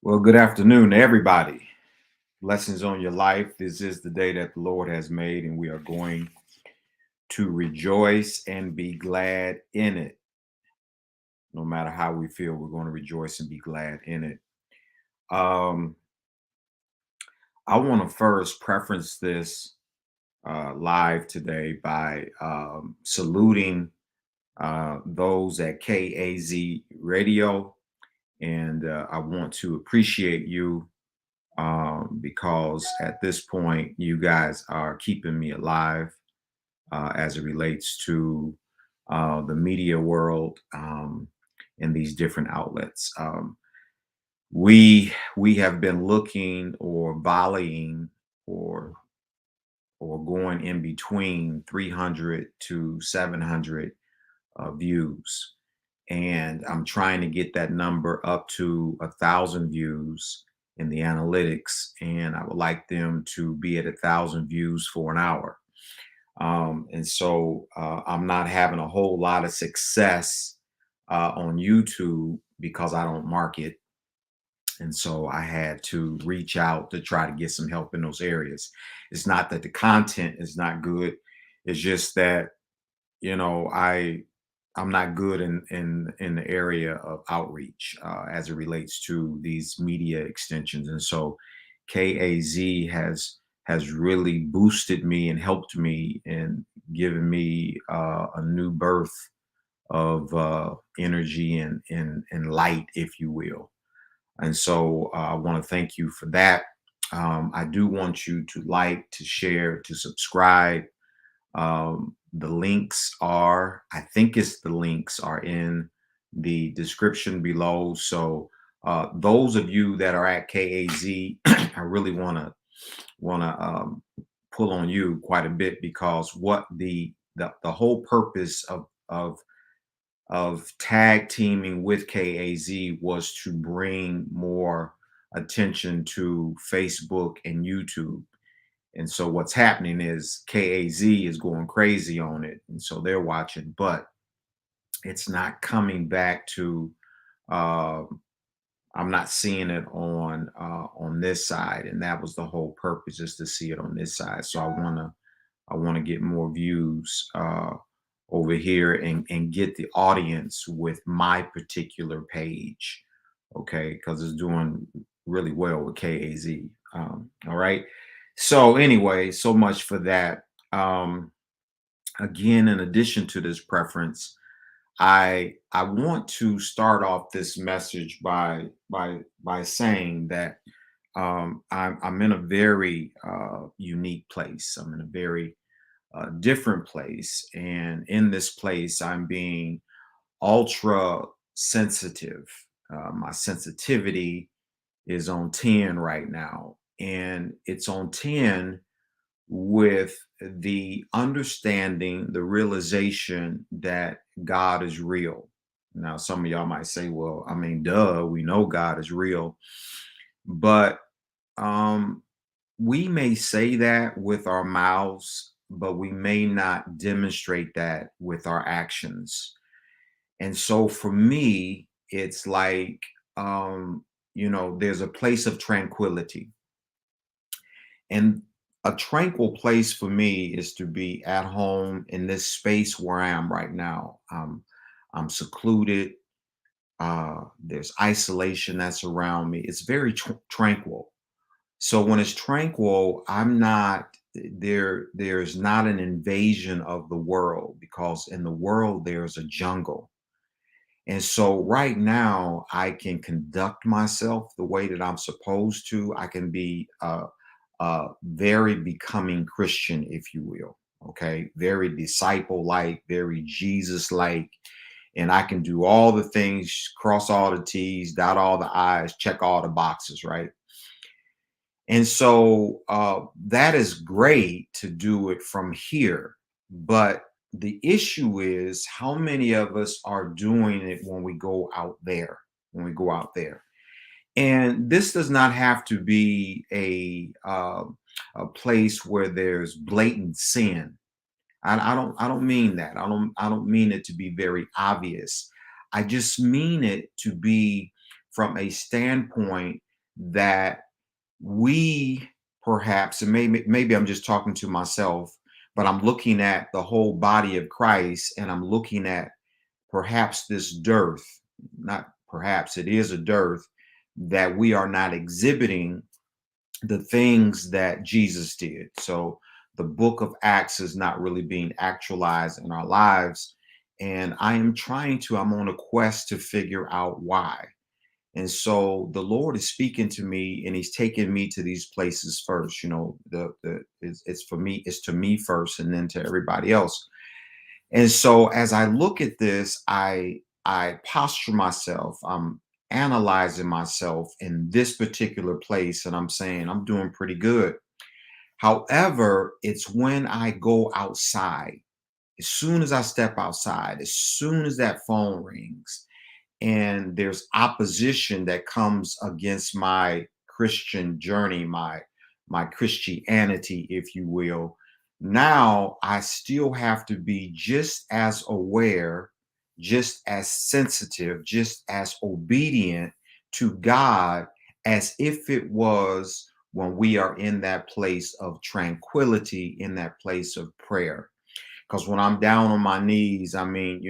Well, good afternoon to everybody. Blessings on your life. This is the day that the Lord has made, and we are going to rejoice and be glad in it. No matter how we feel, we're going to rejoice and be glad in it. Um, I want to first preference this live today by saluting those at KAZ Radio, and I want to appreciate you because at this point, you guys are keeping me alive as it relates to the media world and these different outlets. We have been looking or volleying or going in between 300 to 700 views, and I'm trying to get that number up to 1,000 views in the analytics, and I would like them to be at 1,000 views for an hour. And so I'm not having a whole lot of success on YouTube because I don't market. And so I had to reach out to try to get some help in those areas. It's not that the content is not good. It's just that, I'm not good in the area of outreach as it relates to these media extensions, and so KAZ has really boosted me and helped me and given me a new birth of energy and light, if you will. And so I want to thank you for that. I do want you to like, to share, to subscribe. The links are, I think it's the links are in the description below. So those of you that are at KAZ, I really want to pull on you quite a bit because what the whole purpose of tag teaming with KAZ was to bring more attention to Facebook and YouTube. And so what's happening is KAZ is going crazy on it. And so they're watching, but it's not coming back to uh, I'm not seeing it on this side. And that was the whole purpose, is to see it on this side. So I wanna get more views over here and get the audience with my particular page. Okay, because it's doing really well with KAZ. All right. So anyway, so much for that. Again, in addition to this preference, I want to start off this message by saying that I'm in a very unique place. I'm in a very different place, and in this place, I'm being ultra sensitive. My sensitivity is on 10 right now, and it's on 10 with the understanding, the realization that God is real. Now, some of y'all might say, well, I mean, duh, we know God is real. But um, we may say that with our mouths, but we may not demonstrate that with our actions. And so for me, it's like, there's a place of tranquility. And a tranquil place for me is to be at home in this space where I am right now. I'm secluded. There's isolation that's around me. It's very tranquil. So when it's tranquil, I'm not there. There's not an invasion of the world, because in the world there's a jungle. And so right now I can conduct myself the way that I'm supposed to. I can be very becoming Christian, if you will. Okay, very disciple like, very Jesus like, and I can do all the things, cross all the T's, dot all the I's, check all the boxes, right? And so that is great to do it from here. But the issue is, how many of us are doing it when we go out there? When we go out there. And this does not have to be a place where there's blatant sin. I don't mean that. I don't mean it to be very obvious. I just mean it to be from a standpoint that we perhaps, and maybe I'm just talking to myself, but I'm looking at the whole body of Christ, and I'm looking at perhaps this dearth, not perhaps, it is a dearth, that we are not exhibiting the things that Jesus did. So the book of Acts is not really being actualized in our lives. And I'm on a quest to figure out why. And so the Lord is speaking to me, and He's taking me to these places first. You know, it's for me, it's to me first, and then to everybody else. And so as I look at this, I posture myself. I'm analyzing myself in this particular place, and I'm saying I'm doing pretty good. However, it's when I go outside, as soon as I step outside, as soon as that phone rings, and there's opposition that comes against my Christian journey, my Christianity, if you will. Now I still have to be just as aware, just as sensitive, just as obedient to God as if it was when we are in that place of tranquility, in that place of prayer. Because when I'm down on my knees, I mean,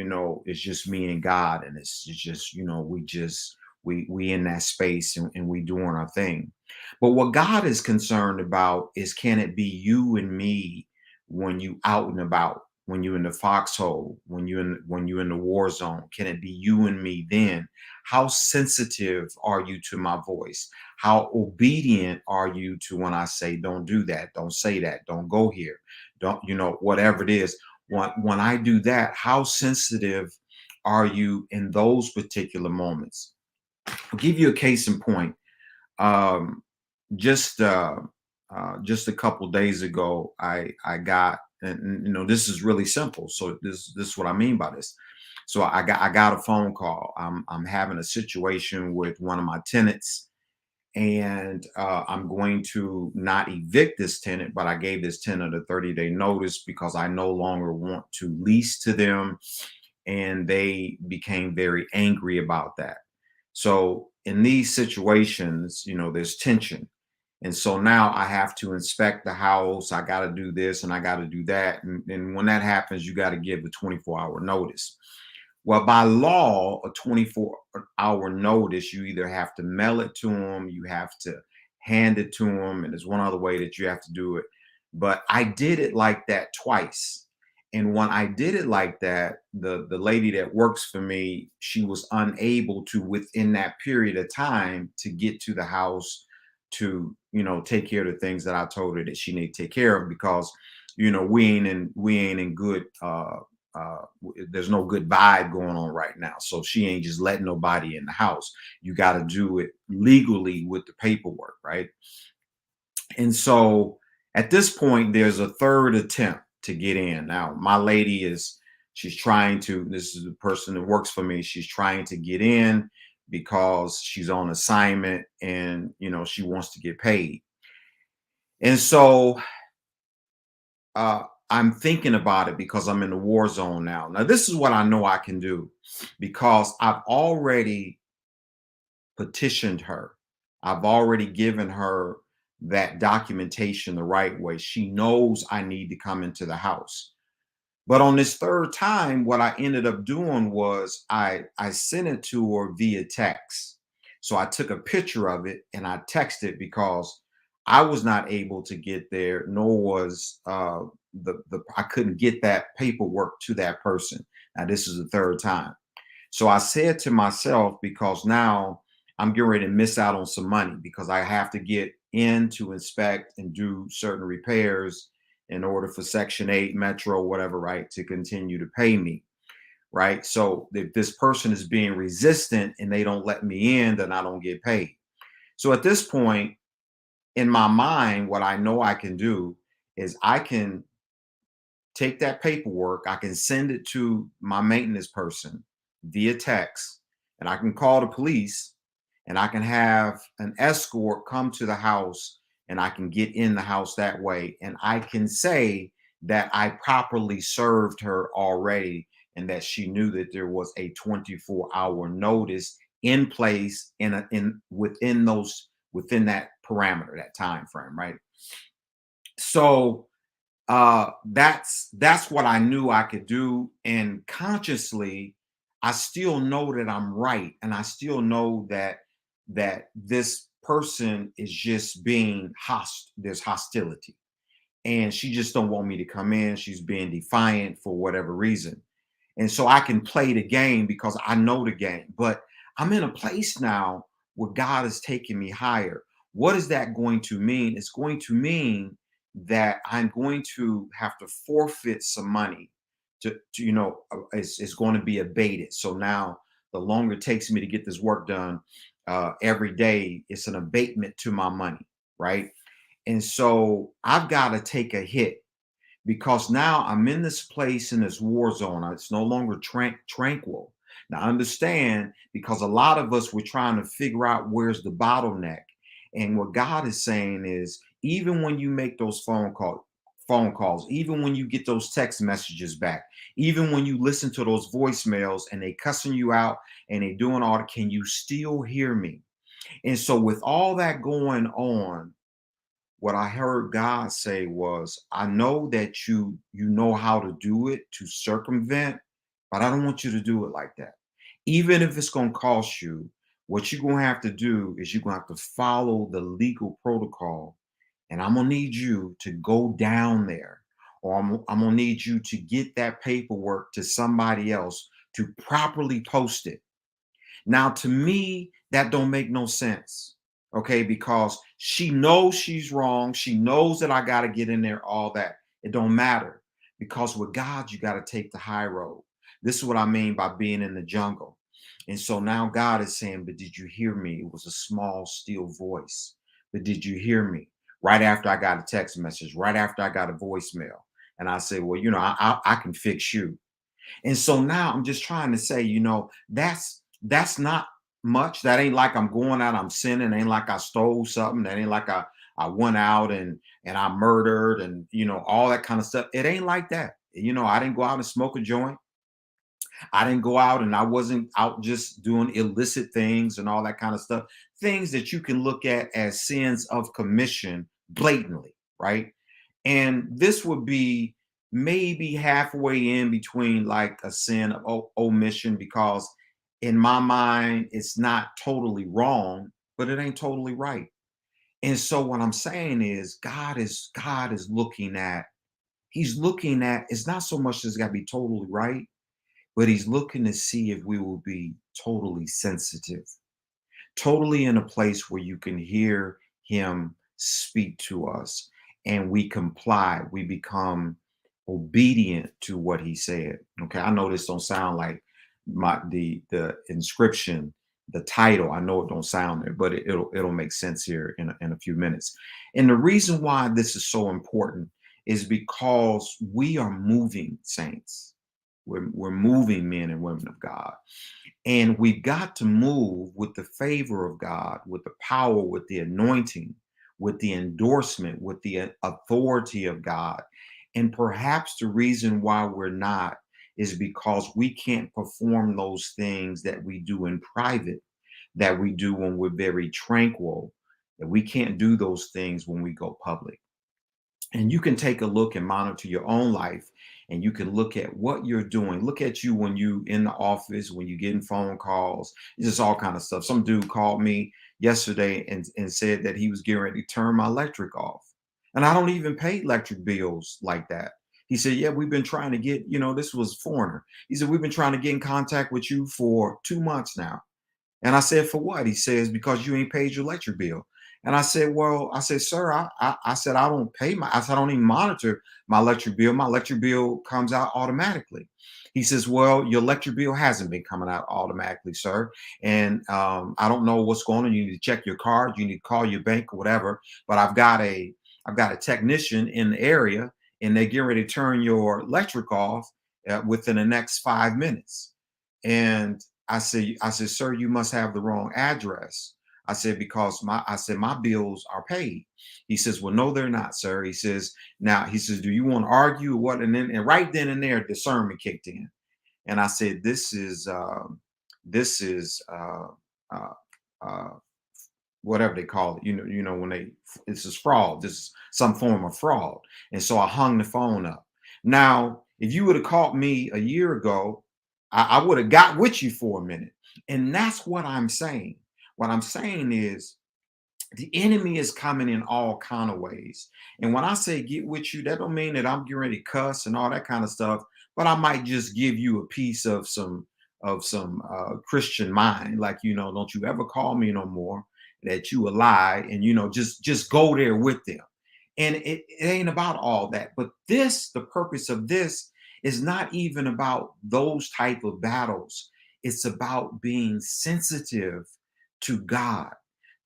it's just me and God, and it's just, we in that space, and we doing our thing. But what God is concerned about is, can it be you and me when you out and about, when you in the foxhole, when you in the war zone? Can it be you and me then? How sensitive are you to my voice? How obedient are you to when I say, don't do that, don't say that, don't go here, don't, whatever it is. When I do that, how sensitive are you in those particular moments? I'll give you a case in point. Um, just a couple days ago, I got, and this is really simple. So this is what I mean by this. So I got a phone call. I'm having a situation with one of my tenants, and I'm going to not evict this tenant, but I gave this tenant a 30-day notice because I no longer want to lease to them, and they became very angry about that. So in these situations, there's tension. And so now I have to inspect the house. I got to do this and I got to do that. And when that happens, you got to give a 24-hour notice. Well, by law, a 24-hour notice, you either have to mail it to them, you have to hand it to them, and there's one other way that you have to do it. But I did it like that twice. And when I did it like that, the lady that works for me, she was unable to, within that period of time, to get to the house to, take care of the things that I told her that she need to take care of, because, we ain't in good there's no good vibe going on right now. So she ain't just letting nobody in the house. You got to do it legally with the paperwork, right? And so at this point, there's a third attempt to get in. Now, my lady she's trying to, this is the person that works for me, she's trying to get in because she's on assignment, and, she wants to get paid. And so I'm thinking about it because I'm in the war zone now. Now, this is what I know I can do, because I've already petitioned her. I've already given her that documentation the right way. She knows I need to come into the house. But on this third time, what I ended up doing was I sent it to her via text. So I took a picture of it and I texted, because I was not able to get there, nor was the I couldn't get that paperwork to that person. Now this is the third time. So I said to myself, because now I'm getting ready to miss out on some money, because I have to get in to inspect and do certain repairs in order for Section 8, Metro, whatever, right, to continue to pay me, right? So if this person is being resistant and they don't let me in, then I don't get paid. So at this point, in my mind, what I know I can do is I can take that paperwork, I can send it to my maintenance person via text, and I can call the police, and I can have an escort come to the house, and I can get in the house that way. And I can say that I properly served her already, and that she knew that there was a 24-hour notice in place, in within those within that parameter, that time frame, right? So that's what I knew I could do. And consciously, I still know that I'm right. And I still know that this person is just being there's hostility. And she just don't want me to come in. She's being defiant for whatever reason. And so I can play the game because I know the game. But I'm in a place now where God is taking me higher. What is that going to mean? It's going to mean that I'm going to have to forfeit some money it's going to be abated. So now the longer it takes me to get this work done every day, it's an abatement to my money, right? And so I've got to take a hit because now I'm in this place in this war zone. It's no longer tranquil. Now, understand, because a lot of us, we're trying to figure out where's the bottleneck. And what God is saying is, even when you make those phone calls, even when you get those text messages back, even when you listen to those voicemails and they cussing you out and they doing all that, can you still hear me? And so with all that going on, what I heard God say was, I know that you know how to do it to circumvent, but I don't want you to do it like that. Even if it's going to cost you, what you're going to have to do is you're going to have to follow the legal protocol. And I'm going to need you to go down there, or I'm going to need you to get that paperwork to somebody else to properly post it. Now, to me, that don't make no sense. Okay, because she knows she's wrong. She knows that I got to get in there, all that. It don't matter because with God, you got to take the high road. This is what I mean by being in the jungle. And so now God is saying, but did you hear me? It was a small, still voice. But did you hear me? Right after I got a text message, right after I got a voicemail. And I say, well, I can fix you. And so now I'm just trying to say, that's not much. That ain't like I'm going out, I'm sinning. Ain't like I stole something. That ain't like I went out and I murdered and all that kind of stuff. It ain't like that. I didn't go out and smoke a joint. I didn't go out and I wasn't out just doing illicit things and all that kind of stuff. Things that you can look at as sins of commission blatantly, right? And this would be maybe halfway in between like a sin of omission because in my mind it's not totally wrong, but it ain't totally right. And so what I'm saying is God is looking at it's not so much that it's got to be totally right, but he's looking to see if we will be totally sensitive, totally in a place where you can hear him speak to us and we comply, we become obedient to what he said. Okay, I know this don't sound like the inscription, the title. I know it don't sound there, but it'll make sense here in a few minutes. And the reason why this is so important is because we are moving saints. We're moving men and women of God. And we've got to move with the favor of God, with the power, with the anointing, with the endorsement, with the authority of God. And perhaps the reason why we're not is because we can't perform those things that we do in private, that we do when we're very tranquil, that we can't do those things when we go public. And you can take a look and monitor your own life and you can look at what you're doing. Look at you when you in the office, when you getting phone calls, it's just all kind of stuff. Some dude called me yesterday and said that he was getting ready to turn my electric off. And I don't even pay electric bills like that. He said, yeah, we've been trying to get, this was foreigner. He said, we've been trying to get in contact with you for 2 months now. And I said, for what? He says, because you ain't paid your electric bill. And I said, well, I said, sir, I said, I don't pay I said, I don't even monitor my electric bill. My electric bill comes out automatically. He says, well, your electric bill hasn't been coming out automatically, sir. And I don't know what's going on. You need to check your card. You need to call your bank or whatever. But I've got a technician in the area and they're getting ready to turn your electric off within the next 5 minutes. And I said, sir, you must have the wrong address. I said, because my bills are paid. He says, well, no, they're not, sir. He says, do you want to argue or what? And right then and there, discernment kicked in. And I said, this is uh, uh, whatever they call it. When this is fraud. This is some form of fraud. And so I hung the phone up. Now, if you would have called me a year ago, I would have got with you for a minute. And that's what I'm saying. What I'm saying is the enemy is coming in all kind of ways. And when I say get with you, that don't mean that I'm getting ready to cuss and all that kind of stuff, but I might just give you a piece of some Christian mind, like, don't you ever call me no more, that you a lie, and just go there with them. And it ain't about all that. But the purpose of this is not even about those type of battles. It's about being sensitive to God,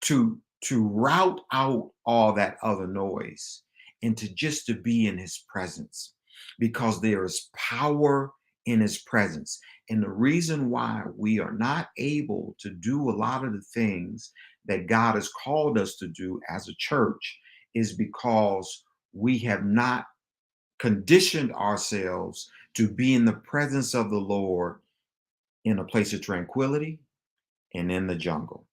to route out all that other noise, and to be in his presence, because there is power in his presence. And the reason why we are not able to do a lot of the things that God has called us to do as a church is because we have not conditioned ourselves to be in the presence of the Lord in a place of tranquility and in the jungle.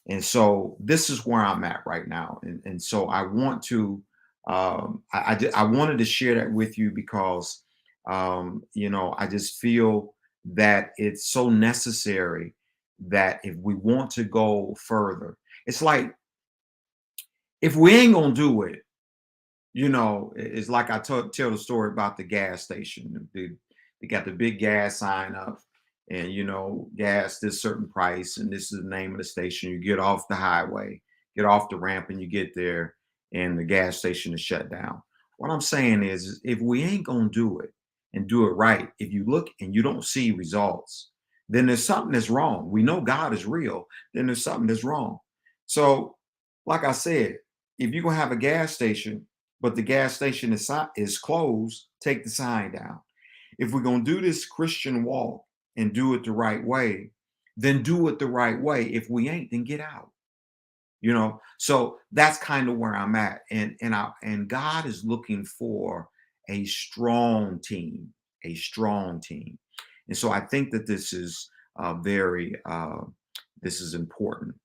And so this is where I'm at right now. And so I want to, I wanted to share that with you because, I just feel that it's so necessary that if we want to go further, it's like, if we ain't going to do it, it's like tell the story about the gas station. They got the big gas sign up, and gas this certain price, and this is the name of the station. You get off the highway, get off the ramp, and you get there, and the gas station is shut down. What I'm saying is if we ain't gonna do it and do it right, if you look and you don't see results, then there's something that's wrong. We know God is real, then there's something that's wrong. So, like I said, if you're gonna have a gas station, but the gas station is closed, take the sign down. If we're going to do this Christian walk and do it the right way, then do it the right way. If we ain't, then get out. So that's kind of where I'm at. And God is looking for a strong team, a strong team. And so I think that this is very this is important.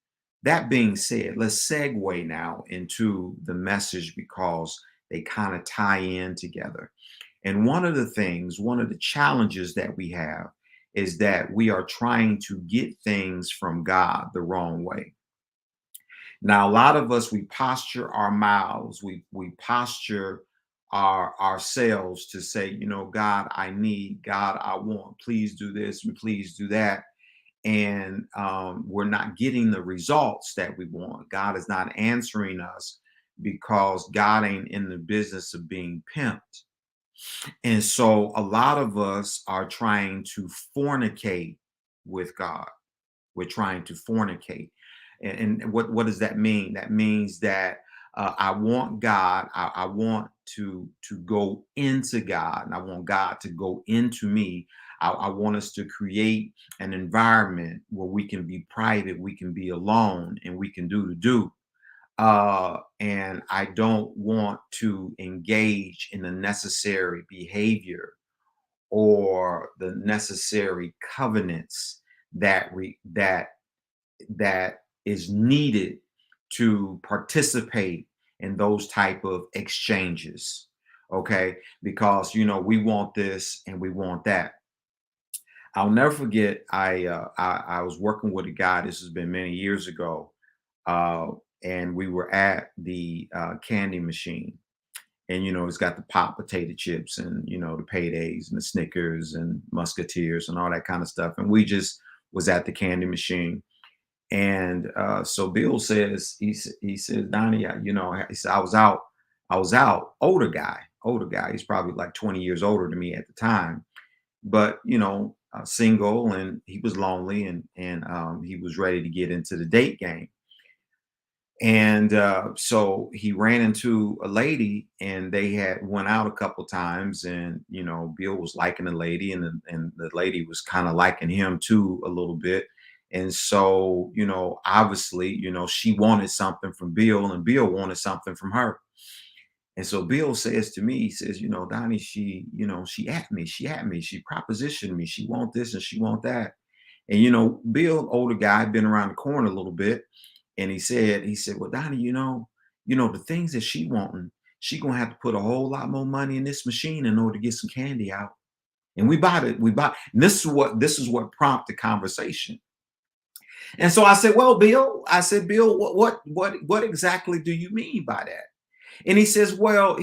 That being said, let's segue now into the message, because they kind of tie in together. And one of the challenges that we have is that we are trying to get things from God the wrong way. Now, a lot of us, we posture our mouths, we posture ourselves to say, God, I need, God, I want, please do this and please do that. And we're not getting the results that we want. God is not answering us because God ain't in the business of being pimped. And so a lot of us are trying to fornicate with God. We're trying to fornicate. And what does that mean? That means that I want God, I want to go into God, and I want God to go into me. I want us to create an environment where we can be private, we can be alone, and we can do the do. And I don't want to engage in the necessary behavior or the necessary covenants that is needed to participate in those type of exchanges. Okay, because we want this and we want that. I'll never forget, I was working with a guy, this has been many years ago, uh and we were at the candy machine. And it's got the pop potato chips, and the paydays and the Snickers and Musketeers and all that kind of stuff. And we just was at the candy machine. And so Bill says, he says, Donnie, he said, I was out, older guy. He's probably like 20 years older than me at the time, but single, and he was lonely, and he was ready to get into the date game. And so he ran into a lady, and they had went out a couple times, and Bill was liking the lady, and the lady was kind of liking him too a little bit. And so obviously she wanted something from Bill, and Bill wanted something from her. And so Bill says to me, he says, Donnie, she propositioned me, she want this and she want that. And Bill, older guy, been around the corner a little bit. And he said, well, Donnie, the things that she wanting, she gonna have to put a whole lot more money in this machine in order to get some candy out. And we bought, and this is what prompted conversation. And so I said, well, Bill, what exactly do you mean by that? And he says, well,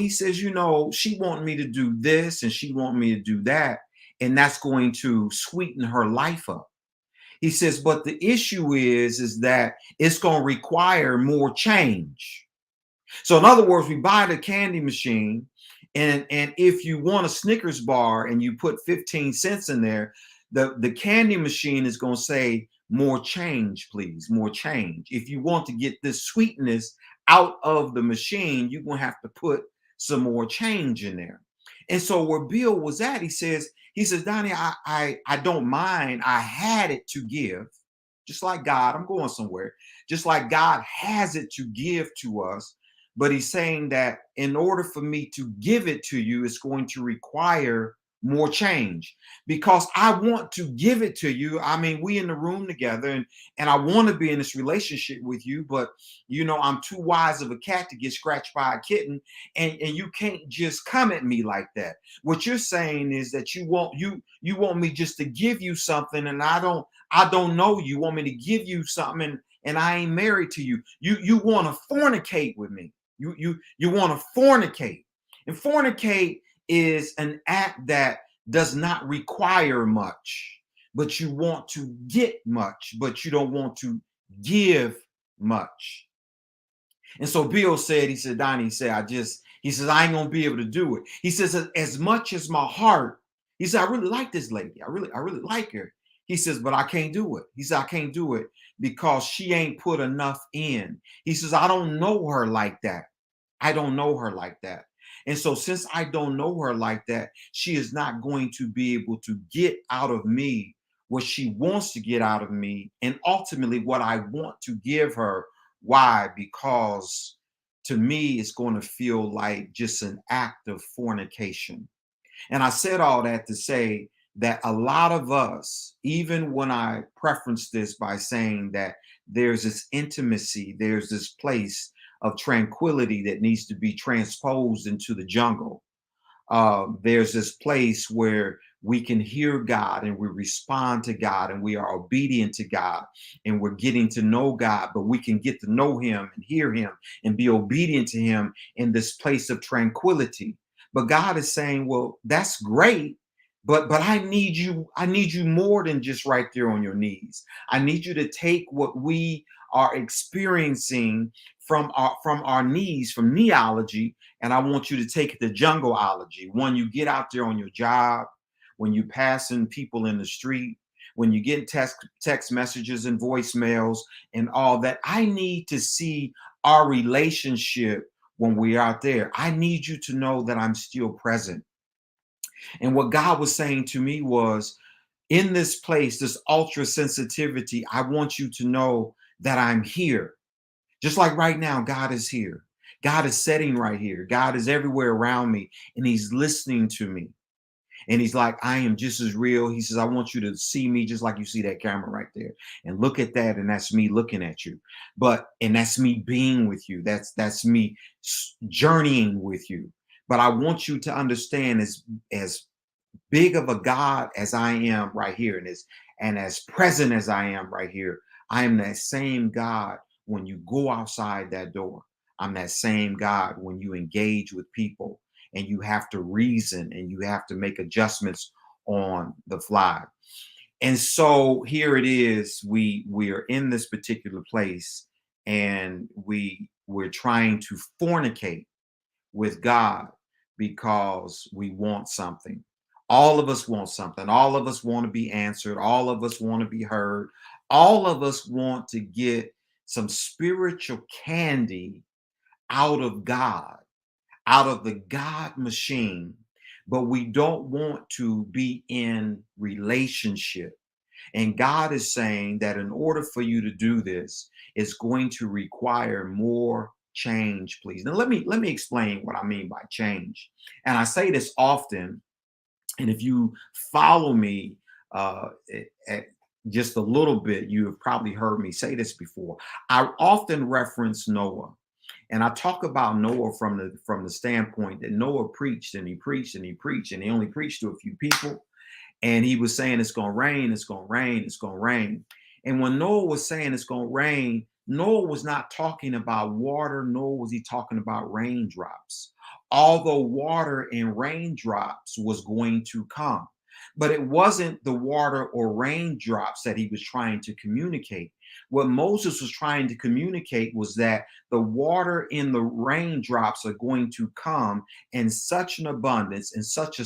she want me to do this and she want me to do that, and that's going to sweeten her life up. He says, but the issue is that it's going to require more change. So in other words, we buy the candy machine, and if you want a Snickers bar and you put 15 cents in there, the candy machine is going to say more change, please, more change. If you want to get this sweetness out of the machine, you're going to have to put some more change in there. And so where Bill was at, he says, Donnie, I don't mind. I had it to give, just like God. I'm going somewhere. Just like God has it to give to us. But he's saying that in order for me to give it to you, it's going to require more change, because I want to give it to you. I mean, we in the room together, and I want to be in this relationship with you, but I'm too wise of a cat to get scratched by a kitten, and you can't just come at me like that. What you're saying is that you want me just to give you something, and I don't know you. Want me to give you something, and I ain't married to you. You want to fornicate with me. You want to fornicate. And fornicate is an act that does not require much, but you want to get much, but you don't want to give much. And so Bill said, he said, Donnie, he says, I ain't gonna be able to do it. He says, as much as my heart, he said, I really like this lady. I really like her. He says, but I can't do it. He said, I can't do it because she ain't put enough in. He says, I don't know her like that. I don't know her like that. And so, since I don't know her like that, she is not going to be able to get out of me what she wants to get out of me, and ultimately what I want to give her. Why? Because to me, it's going to feel like just an act of fornication. And I said all that to say that a lot of us, even when I preference this by saying that there's this intimacy, there's this place of tranquility that needs to be transposed into the jungle. There's this place where we can hear God and we respond to God and we are obedient to God and we're getting to know God, but we can get to know Him and hear Him and be obedient to Him in this place of tranquility. But God is saying, well, that's great. But I need you more than just right there on your knees. I need you to take what we are experiencing from our knees, from neology, and I want you to take it to jungleology. When you get out there on your job, when you passing people in the street, when you get text messages and voicemails and all that, I need to see our relationship when we're out there. I need you to know that I'm still present. And what God was saying to me was, in this place, this ultra sensitivity, I want you to know that I'm here. Just like right now, God is here. God is sitting right here. God is everywhere around me, and He's listening to me. And He's like, I am just as real. He says, I want you to see me just like you see that camera right there. And look at that. And that's me looking at you. And that's me being with you. That's me journeying with you. But I want you to understand, as big of a God as I am right here, and as present as I am right here, I am that same God when you go outside that door. I'm that same God when you engage with people and you have to reason and you have to make adjustments on the fly. And so here it is. We are in this particular place, and we're trying to fornicate with God because we want something. All of us want something. All of us want to be answered. All of us want to be heard. All of us want to get some spiritual candy out of God, out of the God machine, but we don't want to be in relationship. And God is saying that in order for you to do this, it's going to require more change, please. Now let me explain what I mean by change. And I say this often, and if you follow me, uh, just a little bit, you have probably heard me say this before. I often reference Noah, and I talk about Noah from the standpoint that Noah preached and he preached and he preached and he only preached to a few people. And he was saying it's gonna rain, it's gonna rain, it's gonna rain. And when Noah was saying it's gonna rain, Noah was not talking about water, nor was he talking about raindrops. Although water and raindrops was going to come. But it wasn't the water or raindrops that he was trying to communicate. What Moses was trying to communicate was that the water in the raindrops are going to come in such an abundance, in such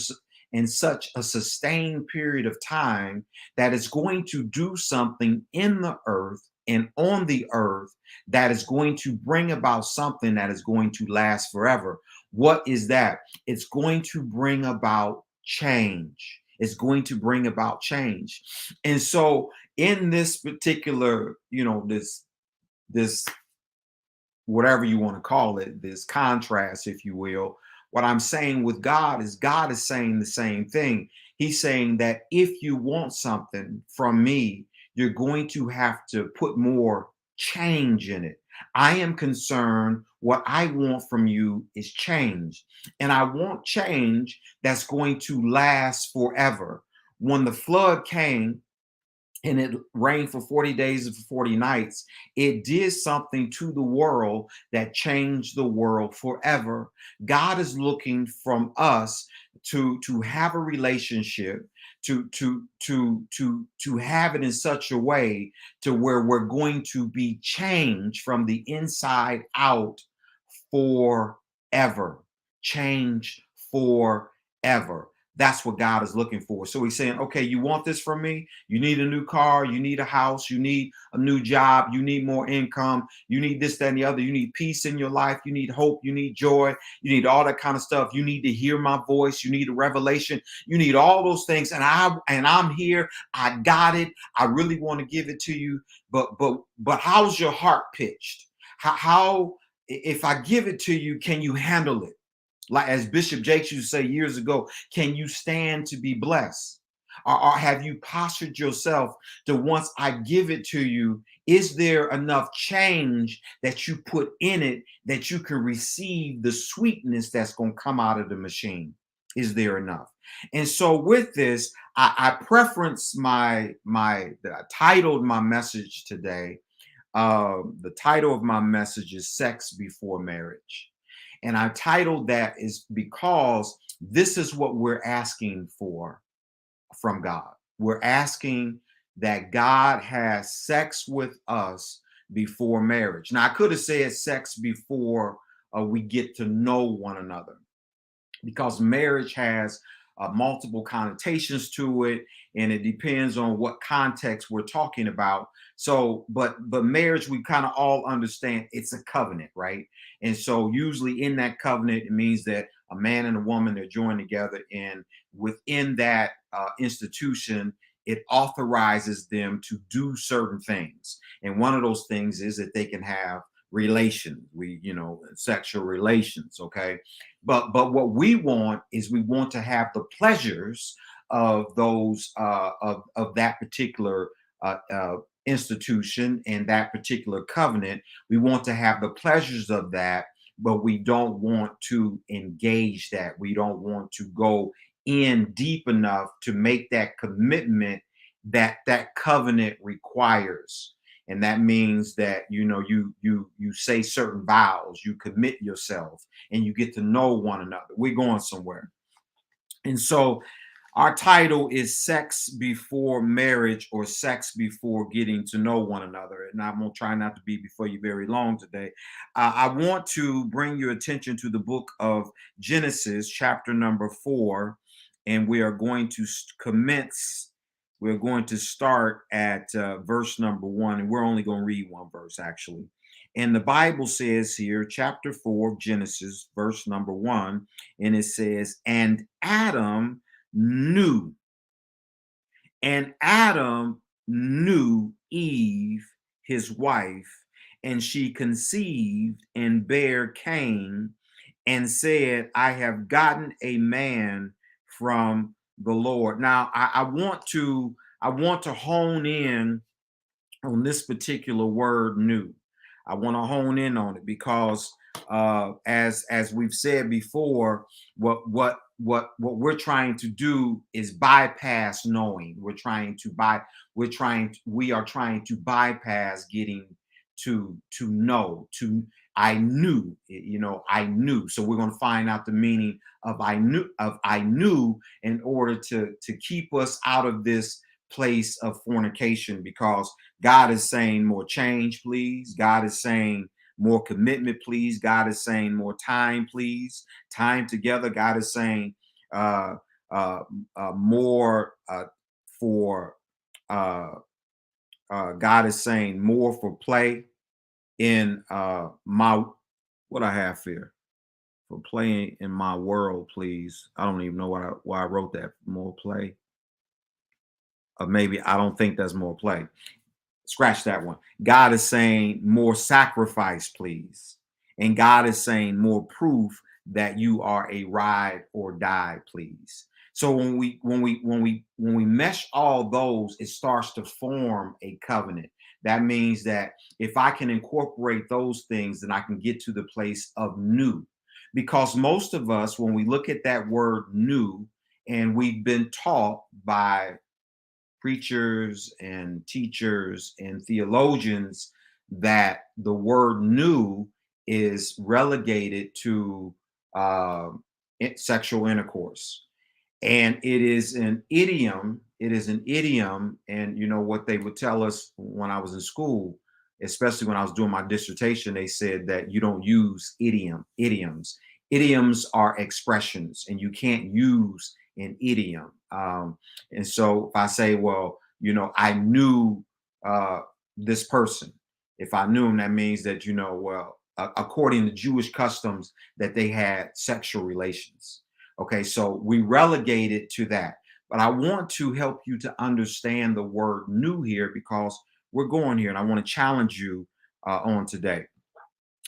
a sustained period of time that it's going to do something in the earth and on the earth that is going to bring about something that is going to last forever. What is that? It's going to bring about change. It's going to bring about change. And so in this particular, this whatever you want to call it, this contrast, if you will. What I'm saying with God is saying the same thing. He's saying that if you want something from me, you're going to have to put more change in it. I am concerned what I want from you is change. And I want change that's going to last forever. When the flood came, and it rained for 40 days and for 40 nights, it did something to the world that changed the world forever. God is looking from us to have a relationship, to have it in such a way to where we're going to be changed from the inside out forever. Change forever. That's what God is looking for. So he's saying, okay, you want this from me? You need a new car, you need a house, you need a new job, you need more income, you need this, that, and the other. You need peace in your life, you need hope, you need joy, you need all that kind of stuff. You need to hear my voice, you need a revelation, you need all those things. And I'm here, I got it. I really want to give it to you. But how's your heart pitched? How if I give it to you, can you handle it? Like as Bishop Jakes used to say years ago, can you stand to be blessed? Or have you postured yourself to once I give it to you, is there enough change that you put in it that you can receive the sweetness that's going to come out of the machine? Is there enough? And so with this, I preference I titled my message today. The title of my message is Sex Before Marriage. And I titled that is because this is what we're asking for from God. We're asking that God has sex with us before marriage. Now, I could have said sex before we get to know one another, because marriage has multiple connotations to it, and it depends on what context we're talking about. So but marriage, we kind of all understand it's a covenant, right? And so usually in that covenant, it means that a man and a woman, they're joined together, and within that institution, it authorizes them to do certain things. And one of those things is that they can have relations, sexual relations. Okay. But what we want is we want to have the pleasures of those of that particular institution and that particular covenant. We want to have the pleasures of that, but we don't want to engage that. We don't want to go in deep enough to make that commitment that that covenant requires. And that means that you say certain vows, you commit yourself, and you get to know one another. We're going somewhere. And so our title is Sex Before Marriage, or Sex Before Getting to Know One Another. And I'm going to try not to be before you very long today. I want to bring your attention to the book of Genesis, chapter number 4. And we are going to commence. We're going to start at verse number 1. And we're only going to read one verse, actually. And the Bible says here, chapter 4 of Genesis, verse number 1, and it says, And knew, Adam knew Eve, his wife, and she conceived and bare Cain, and said, I have gotten a man from the Lord. Now, I want to hone in on this particular word new. I want to hone in on it because as we've said before, what we're trying to do is bypass knowing. We are trying to bypass getting to know, to I knew, I knew. So we're going to find out the meaning of I knew in order to keep us out of this place of fornication, because God is saying more change, please. God is saying more commitment, please. God is saying more time, please. Time together. God is saying uh, uh, more for, God is saying more for play in my, what I have here, for playing in my world, please. I don't even know why I wrote that. More play. Maybe I don't think that's more play. Scratch that one. God is saying more sacrifice, please. And God is saying more proof that you are a ride or die, please. So when we mesh all those, it starts to form a covenant. That means that if I can incorporate those things, then I can get to the place of new. Because most of us, when we look at that word new, and we've been taught by preachers and teachers and theologians that the word new is relegated to uh, sexual intercourse. And it is an idiom. It is an idiom. And you know what they would tell us when I was in school, especially when I was doing my dissertation, they said that you don't use idioms. Idioms are expressions, and you can't use an idiom. And so if I say, well, I knew uh, this person. If I knew him, that means that, well, according to Jewish customs, that they had sexual relations. Okay, so we relegate it to that. But I want to help you to understand the word new here, because we're going here, and I want to challenge you on today.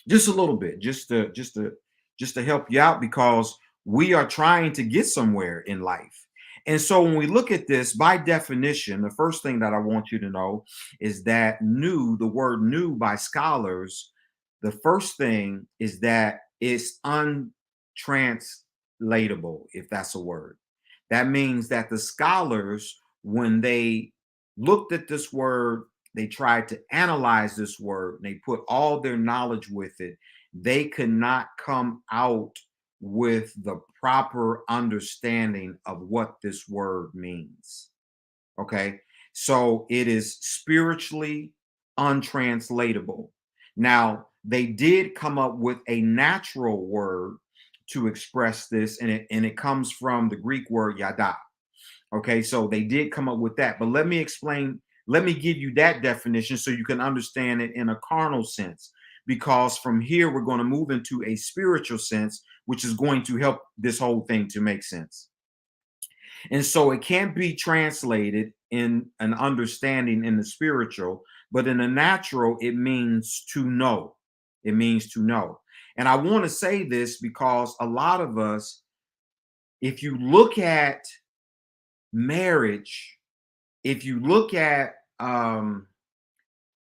Just a little bit, just to help you out, because we are trying to get somewhere in life. And so when we look at this, by definition, the first thing that I want you to know is that new, the word new by scholars, the first thing is that it's untranslatable, if that's a word. That means that the scholars, when they looked at this word, they tried to analyze this word, and they put all their knowledge with it. They could not come out with the proper understanding of what this word means. Okay. So it is spiritually untranslatable. Now, they did come up with a natural word to express this, and it comes from the Greek word yada. Okay, so they did come up with that. But let me give you that definition so you can understand it in a carnal sense. Because from here, we're going to move into a spiritual sense, which is going to help this whole thing to make sense. And so it can't be translated in an understanding in the spiritual, but in the natural, it means to know. It means to know. And I want to say this because a lot of us, if you look at marriage, if you look at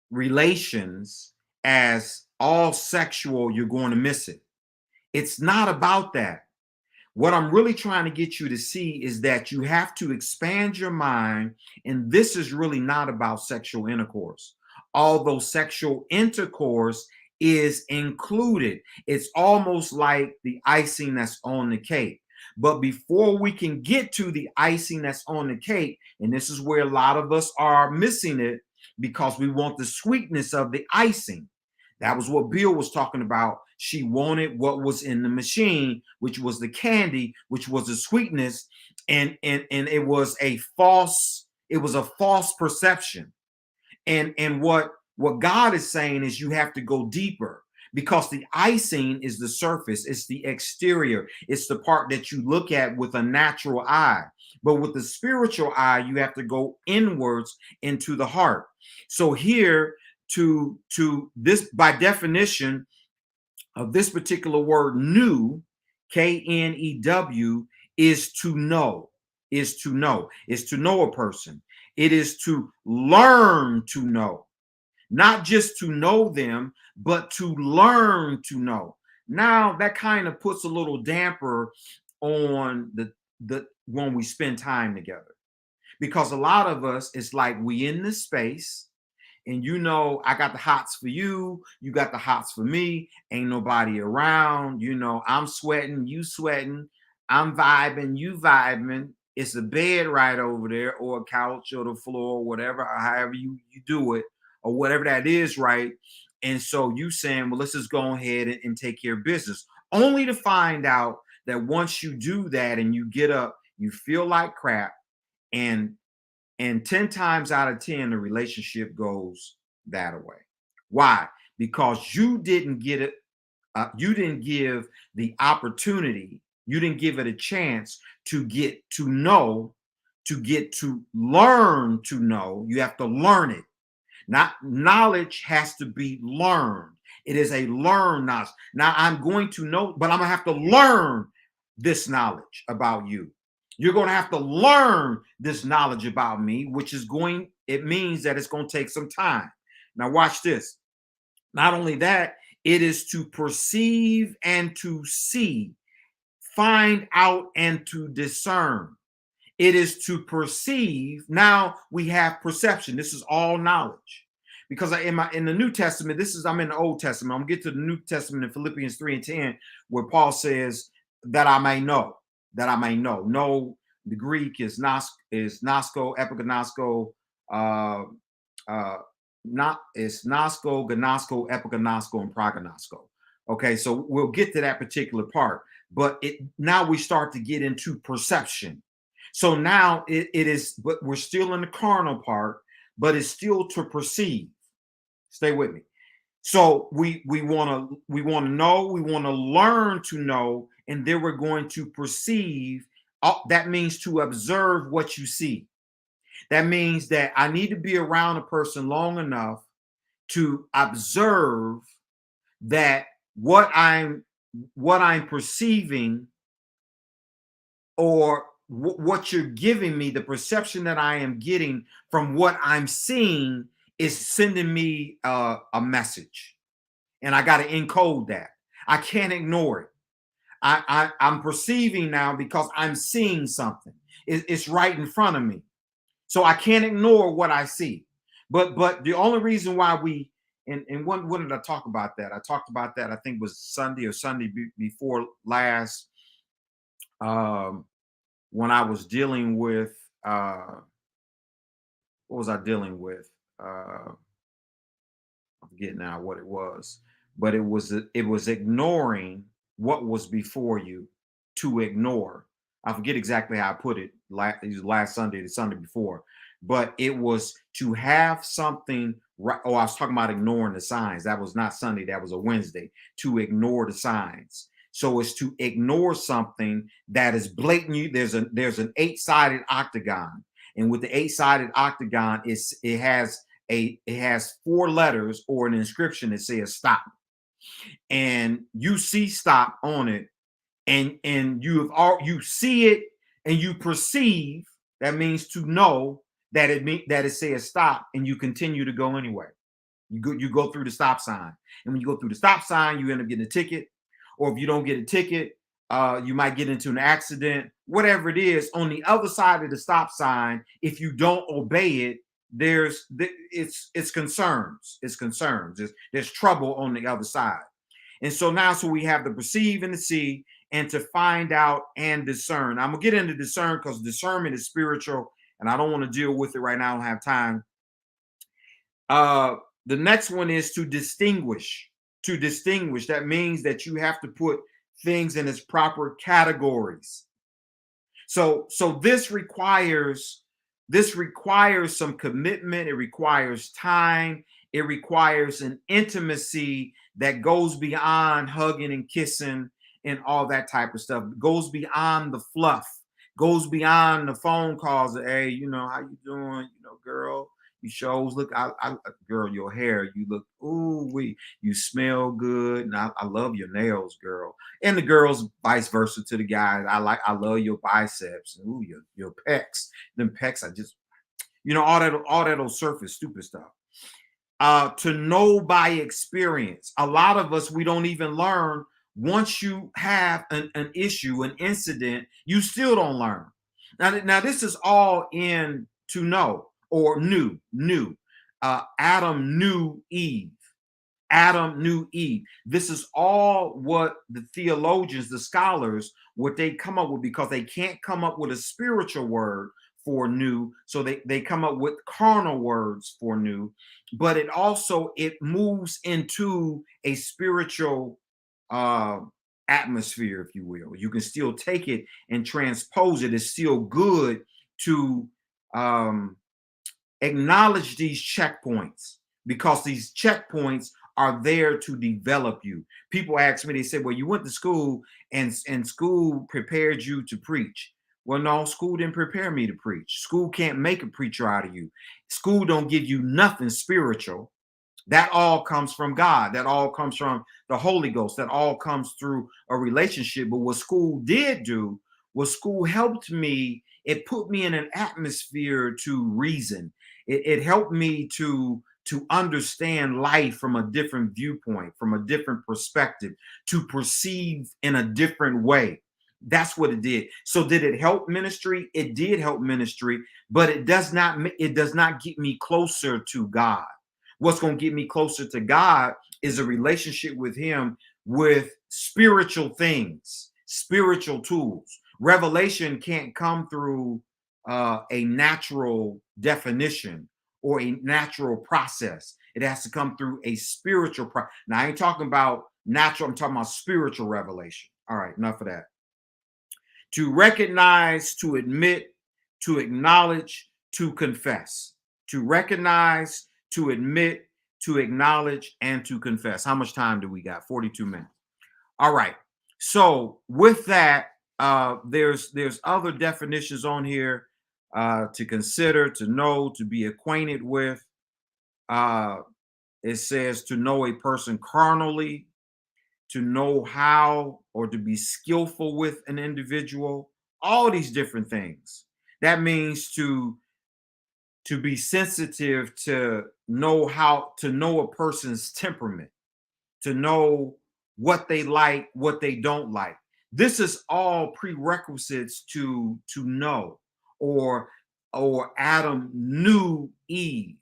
relations as all sexual, you're going to miss it. It's not about that. What I'm really trying to get you to see is that you have to expand your mind, and this is really not about sexual intercourse. Although sexual intercourse is included, it's almost like the icing that's on the cake. But before we can get to the icing that's on the cake, and this is where a lot of us are missing it, because we want the sweetness of the icing. That was what Bill was talking about. She wanted what was in the machine, which was the candy, which was the sweetness, and it was a false perception. And what God is saying is you have to go deeper, because the icing is the surface, it's the exterior, it's the part that you look at with a natural eye. But with the spiritual eye, you have to go inwards into the heart. So here, to this, by definition of this particular word new, Knew, is to know, is to know a person. It is to learn to know, not just to know them, but to learn to know. Now that kind of puts a little damper on the when we spend time together, because a lot of us, it's like we in this space, and I got the hots for you, you got the hots for me, ain't nobody around, I'm sweating, you sweating, I'm vibing, you vibing, it's a bed right over there, or a couch, or the floor, whatever, or however you do it, or whatever that is, right? And so you saying, well, let's just go ahead and take care of business, only to find out that once you do that and you get up, you feel like crap, and 10 times out of 10, the relationship goes that way. Why? Because you didn't get it, you didn't give the opportunity, you didn't give it a chance to get to know, to get to learn to know. You have to learn it. Not knowledge has to be learned. It is a learned knowledge. Now I'm going to know, but I'm gonna have to learn this knowledge about you. You're going to have to learn this knowledge about me, which is it means that it's going to take some time. Now, watch this. Not only that, it is to perceive and to see, find out and to discern. It is to perceive. Now we have perception. This is all knowledge. Because in the New Testament, I'm in the Old Testament. I'm gonna get to the New Testament in Philippians 3 and 10, where Paul says that I may know, that I may know. No, the Greek is nosko, epignosko, not it's nosko, gnosko, epignosko, and prognosko. Okay, so we'll get to that particular part, but now we start to get into perception. So now it is, but we're still in the carnal part, but it's still to perceive. Stay with me. So we want to know, we want to learn to know, and then we're going to perceive. That means to observe what you see. That means that I need to be around a person long enough to observe that what I'm perceiving, or what you're giving me, the perception that I am getting from what I'm seeing, is sending me a message, and I got to encode that. I can't ignore it. I'm perceiving now because I'm seeing something. It's right in front of me, so I can't ignore what I see. But the only reason why and when did I talk about that? I talked about that, I think, was Sunday or Sunday before last. When I was dealing with what was I dealing with? I forget now what it was, but it was ignoring what was before you, to ignore. I forget exactly how I put it. Last Sunday, the Sunday before, but it was to have something. Right? Oh, I was talking about ignoring the signs. That was not Sunday. That was a Wednesday. To ignore the signs. So it's to ignore something that is blatant. There's an 8-sided octagon, and with the 8-sided octagon, it has 4 letters or an inscription that says stop, and you see stop on it, and you see it, and you perceive. That means to know that it says stop, and you continue to go anyway. You go through the stop sign, and when you go through the stop sign, you end up getting a ticket, or if you don't get a ticket, you might get into an accident. Whatever it is, on the other side of the stop sign, if you don't obey it, it's concerns. It's concerns. There's trouble on the other side. And so we have the perceive and the see, and to find out and discern. I'm gonna get into discern because discernment is spiritual, and I don't want to deal with it right now. I don't have time. The next one is to distinguish. To distinguish, that means that you have to put things in its proper categories. So this requires some commitment. It requires time. It requires an intimacy that goes beyond hugging and kissing and all that type of stuff. It goes beyond the fluff. Goes beyond the phone calls. Hey, how you doing? Girl, you shows look. Girl, your hair. You look. Ooh, you smell good, and I love your nails, girl. And the girls, vice versa to the guys. I love your biceps. Ooh, your pecs. Them pecs, all that'll surface stupid stuff. To know by experience. A lot of us, we don't even learn. Once you have an issue, an incident, you still don't learn. Now this is all in to know or new. Adam knew Eve. Adam knew Eve. This is all what the theologians, the scholars, what they come up with, because they can't come up with a spiritual word for new. So they come up with carnal words for new, but it moves into a spiritual uh atmosphere, if you will. You can still take it and transpose it. It's still good to acknowledge these checkpoints, because these checkpoints are there to develop you. People ask me, they say, well, you went to school and school prepared you to preach. Well, no, school didn't prepare me to preach. School can't make a preacher out of you. School don't give you nothing spiritual. That all comes from God. That all comes from the Holy Ghost. That all comes through a relationship. But what school did do was school helped me. It put me in an atmosphere to reason. It helped me to understand life from a different viewpoint, from a different perspective, to perceive in a different way. That's what it did. So did it help ministry? It did help ministry, but it does not get me closer to God. What's going to get me closer to God is a relationship with him, with spiritual things, spiritual tools. Revelation can't come through a natural definition or a natural process. It has to come through a spiritual process. Now, I ain't talking about natural, I'm talking about spiritual revelation. All right, enough of that. To recognize, to admit, to acknowledge, to confess. To recognize, to admit, to acknowledge, and to confess. How much time do we got? 42 minutes. All right. So with that, there's other definitions on here to consider, to know, to be acquainted with. It says to know a person carnally, to know how, or to be skillful with an individual, all these different things. That means to be sensitive, to know how to know a person's temperament, to know what they like, what they don't like. This is all prerequisites to know, or Adam knew Eve.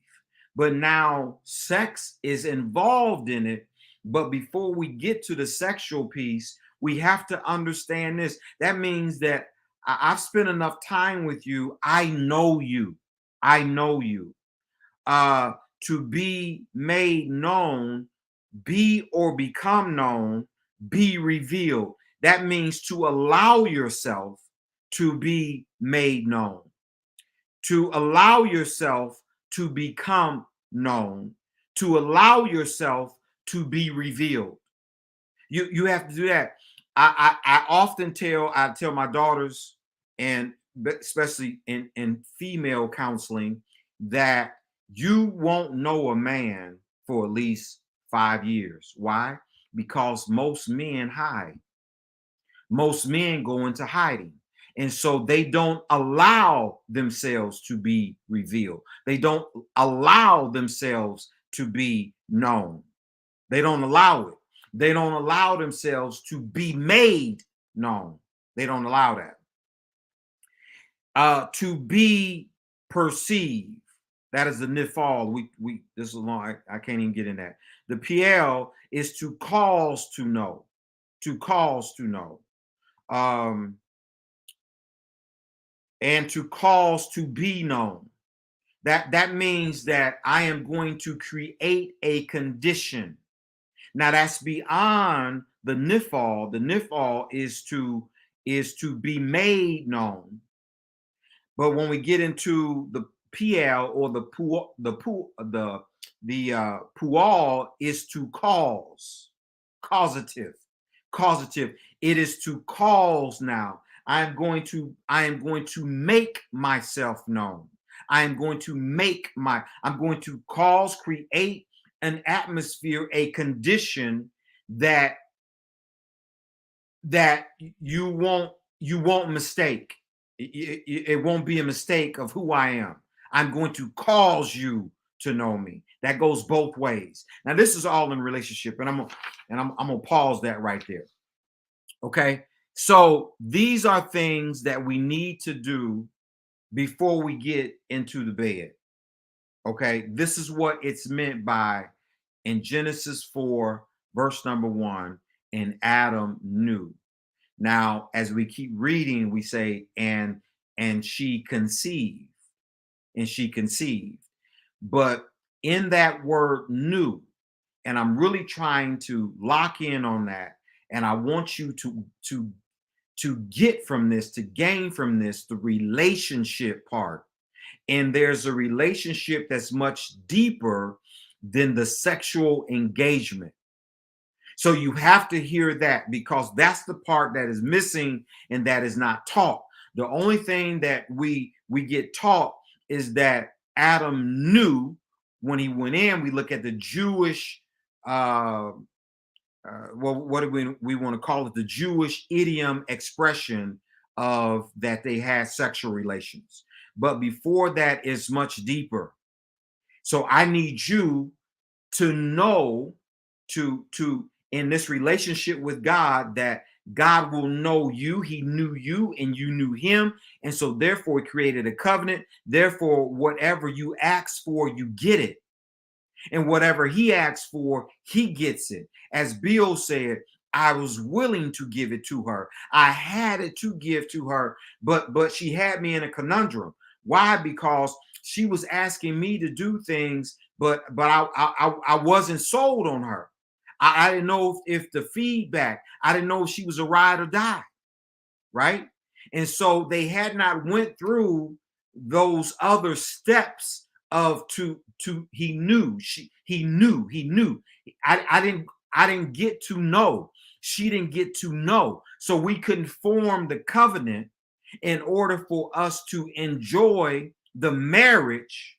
But now sex is involved in it. But before we get to the sexual piece, we have to understand this. That means that I've spent enough time with you. I know you. I know you. To be made known, be or become known, be revealed. That means to allow yourself to be made known, to allow yourself to become known, to allow yourself to be revealed. You have to do that. I often tell my daughters, and especially in female counseling, that you won't know a man for at least 5 years. Why? Because most men hide. Most men go into hiding. And so they don't allow themselves to be revealed. They don't allow themselves to be known. They don't allow it. They don't allow themselves to be made known. They don't allow that. To be perceived. That is the nifal. We this is long. I can't even get in that. The PL is to cause to know. To cause to know. And to cause to be known. That means that I am going to create a condition. Now that's beyond the nifal. The nifal is to be made known. But when we get into the PL, or the pual is to cause, causative. It is to cause now. I am going to make myself known. I'm going to cause, create an atmosphere, a condition that you won't mistake. It won't be a mistake of who I am. I'm going to cause you to know me. That goes both ways. Now, this is all in relationship, and I'm gonna pause that right there. Okay. So these are things that we need to do before we get into the bed. Okay. This is what it's meant by in Genesis 4, verse number 1, and Adam knew. Now, as we keep reading, we say, and she conceived, and she conceived. But in that word knew, and I'm really trying to lock in on that, and I want you to get from this, to gain from this, the relationship part. And there's a relationship that's much deeper than the sexual engagement. So you have to hear that, because that's the part that is missing and that is not taught. The only thing that we get taught is that Adam knew when he went in. We look at the Jewish well, what do we want to call it? The Jewish idiom expression of that they had sexual relations. But before that is much deeper. So I need you to know, to in this relationship with God, that God will know you. He knew you and you knew him. And so therefore he created a covenant. Therefore, whatever you ask for, you get it. And whatever he asks for, he gets it. As Bill said, I was willing to give it to her. I had it to give to her, but she had me in a conundrum. Why? Because she was asking me to do things, but I wasn't sold on her. I didn't know if the feedback. I didn't know if she was a ride or die, right? And so they had not went through those other steps of to he knew. I didn't get to know. She didn't get to know. So we couldn't form the covenant in order for us to enjoy the marriage.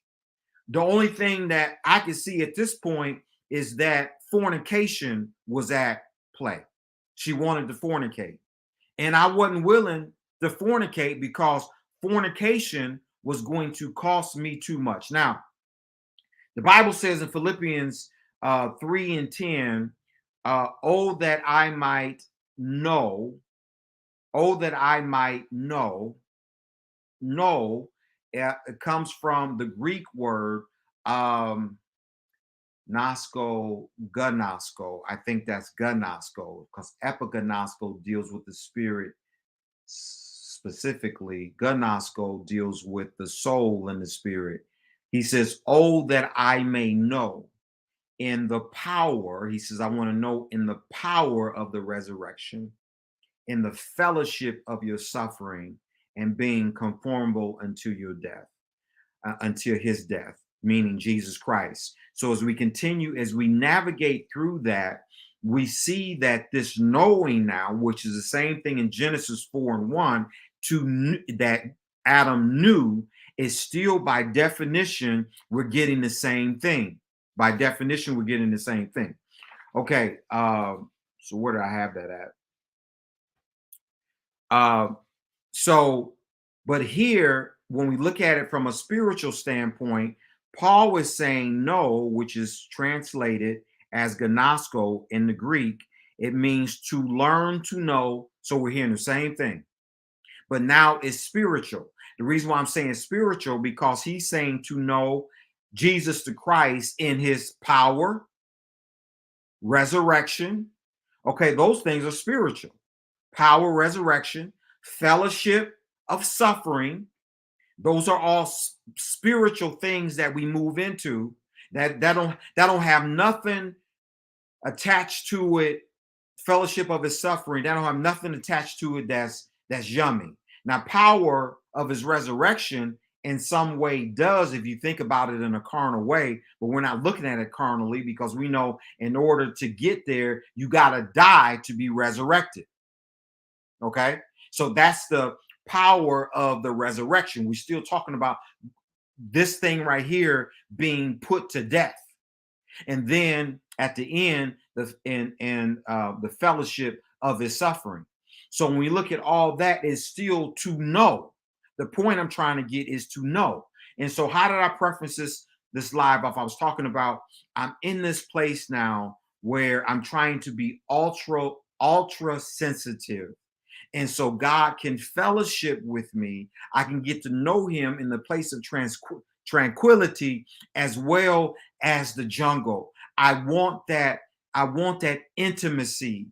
The only thing that I can see at this point is that fornication was at play. She wanted to fornicate. And I wasn't willing to fornicate because fornication was going to cost me too much. Now, the Bible says in Philippians 3 and 10, oh, that I might know, oh, that I might know, it comes from the Greek word Gnosko, gnosko. I think that's gnosko, because epignosko deals with the spirit specifically. Gnosko deals with the soul and the spirit. He says, oh, that I may know in the power. He says, I want to know in the power of the resurrection, in the fellowship of your suffering, and being conformable unto your death, until his death, meaning Jesus Christ. So as we continue, as we navigate through that, we see that this knowing now, which is the same thing in Genesis 4 and 1, that Adam knew, is still by definition, we're getting the same thing. By definition, we're getting the same thing. Okay, so where do I have that at? So, but here, when we look at it from a spiritual standpoint, Paul is saying no, which is translated as gnosko in the Greek. It means to learn to know. So we're hearing the same thing, but now it's spiritual. The reason why I'm saying spiritual, because he's saying to know Jesus the Christ in his power, resurrection. Okay, those things are spiritual. Power, resurrection, fellowship of suffering. Those are all spiritual things that we move into that don't have nothing attached to it. Fellowship of his suffering, that don't have nothing attached to it that's yummy. Now, power of his resurrection in some way does, if you think about it in a carnal way, but we're not looking at it carnally, because we know in order to get there, you got to die to be resurrected. Okay, so that's the power of the resurrection. We're still talking about this thing right here being put to death, and then at the end, the fellowship of his suffering. So when we look at all that, is still to know. The point I'm trying to get is to know. And so how did I preference this live off? I was talking about I'm in this place now where I'm trying to be ultra sensitive, and so God can fellowship with me. I can get to know him in the place of tranquility as well as the jungle. I want that intimacy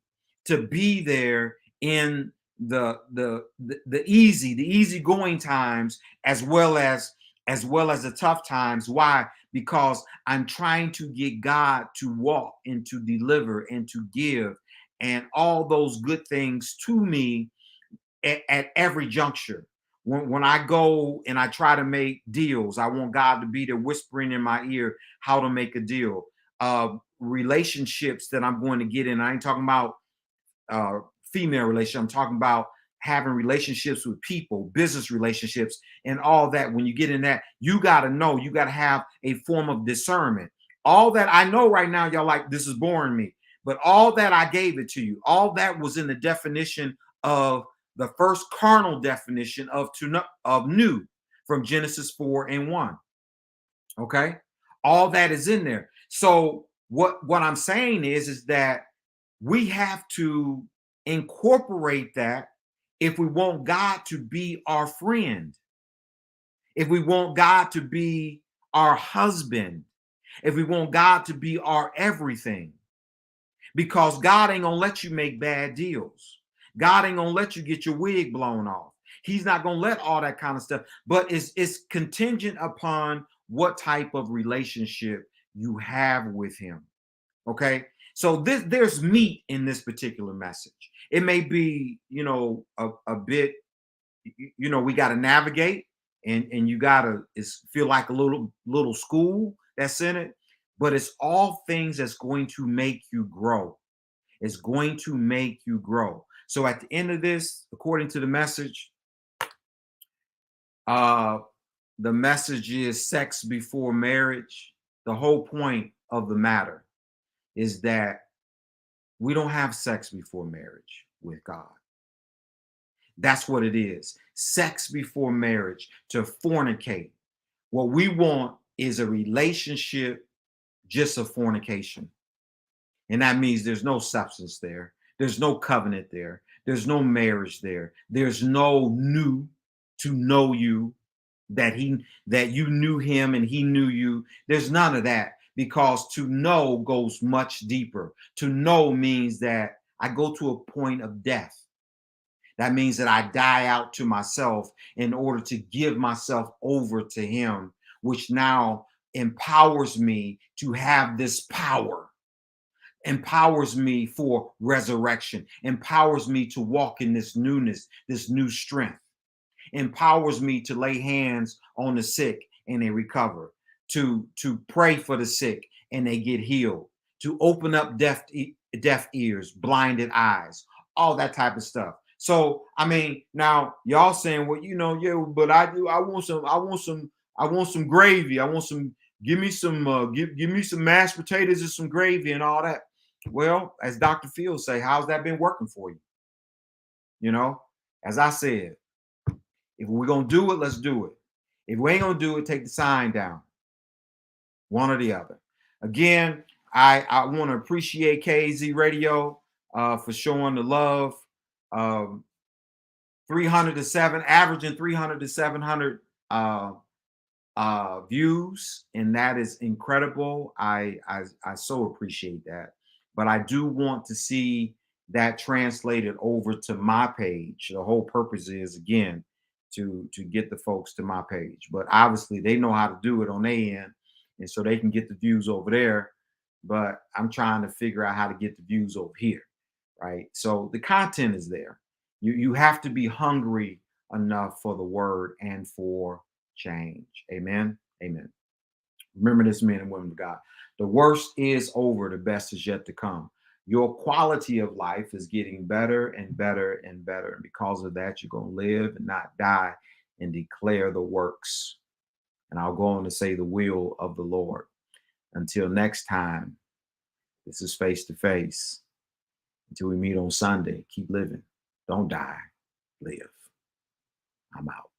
to be there in the easy going times, as well as the tough times. Why? Because I'm trying to get God to walk and to deliver and to give and all those good things to me at every juncture. When I go and I try to make deals, I want God to be there whispering in my ear how to make a deal. Relationships that I'm going to get in. I ain't talking about uh, female relationship. I'm talking about having relationships with people, business relationships, and all that. When you get in that, you got to know, you got to have a form of discernment. All that I know right now, y'all like, this is boring me. But all that I gave it to you, all that was in the definition of the first carnal definition of new from Genesis 4 and 1. Okay. All that is in there. So what I'm saying is that we have to incorporate that if we want God to be our friend, if we want God to be our husband, if we want God to be our everything, because God ain't gonna let you make bad deals. God ain't gonna let you get your wig blown off. He's not gonna let all that kind of stuff, but it's contingent upon what type of relationship you have with him. Okay. So there's meat in this particular message. It may be, a bit, we got to navigate, and you got to feel like a little school that's in it, but it's all things that's going to make you grow. It's going to make you grow. So at the end of this, according to the message, uh, the message is sex before marriage. The whole point of the matter is that we don't have sex before marriage with God. That's what it is. Sex before marriage, to fornicate. What we want is a relationship just of fornication. And that means there's no substance there. There's no covenant there. There's no marriage there. There's no new to know you, that you knew him and he knew you. There's none of that, because to know goes much deeper. To know means that I go to a point of death. That means that I die out to myself in order to give myself over to him, which now empowers me to have this power, empowers me for resurrection, empowers me to walk in this newness, this new strength, empowers me to lay hands on the sick and they recover, to pray for the sick and they get healed, to open up deaf ears, blinded eyes, all that type of stuff. So I mean, now y'all saying, well, yeah, but I want some gravy. I want some, give me some mashed potatoes and some gravy and all that. Well, as Dr. Fields say, how's that been working for you? As I said, if we're gonna do it, let's do it. If we ain't gonna do it, take the sign down. One or the other. Again, I want to appreciate KZ Radio for showing the love. 300 to 7, averaging 300 to 700 views, and that is incredible. I so appreciate that. But I do want to see that translated over to my page. The whole purpose is, again, to get the folks to my page. But obviously they know how to do it on their end, and so they can get the views over there. But I'm trying to figure out how to get the views over here, right? So the content is there. You have to be hungry enough for the word and for change. Amen. Amen. Remember this, men and women of God. The worst is over, the best is yet to come. Your quality of life is getting better and better and better. And because of that, you're going to live and not die and declare the works. And I'll go on to say the will of the Lord. Until next time, this is Face to Face. Until we meet on Sunday, keep living. Don't die. Live. I'm out.